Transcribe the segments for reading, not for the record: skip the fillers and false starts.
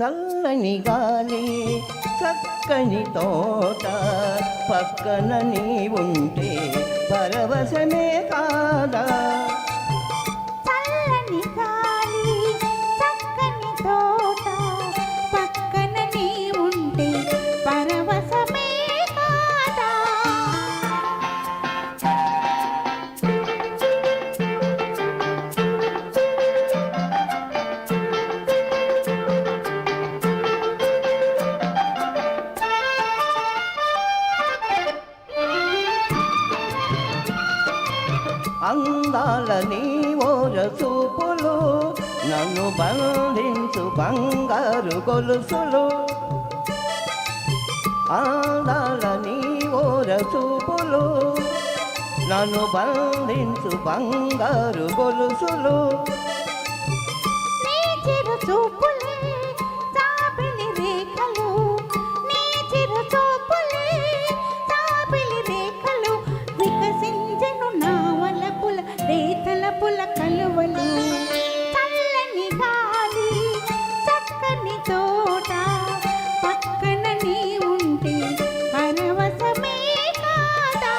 చల్లని గాలి చక్కని తోట పక్కన నీ ఉంటే పరవశమే కాదా. చల్లని గాలి చక్కని తోట పక్కన నీ ఉంటే పరవశమే కాదా. అందాల నీ ఓర చూపులు నన్ను బంధించు బంగారు గొలుసులు. అందాల నీ ఓర చూపులు నన్ను బంధించు బంగారు గొలుసులు. నీ చిరు చూపులే చాపిలి రేఖలు, నీ చిరు చూపులే చాపిలి రేఖలు వికసించెను నా వలపుల రేతల పుల కలువలు. చల్లని గాలి చక్కని తోట పక్కన నీ ఉంటే పరవశమే కాదా.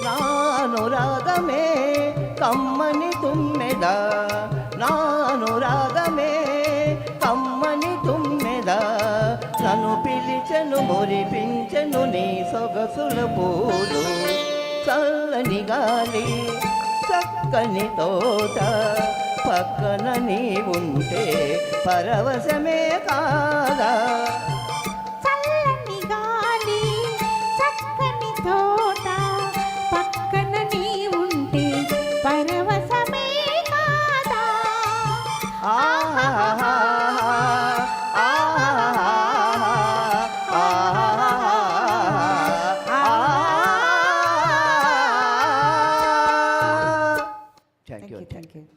నానురాగమే కమ్మని తుమ్మెద, నానురాగమే కమ్మని తుమ్మెద నన్ను పిలిచెను మురిపించెను నీ సొగసుల పూలు. చల్లని గాలి చక్కని తోట పక్కన నీ ఉంటే పరవశమే కాదా. చల్లని గాలి చక్కని తోట పక్కన నీ ఉంటే పరవశమే కాదా. ఆహా థ్యాంక్ యూ.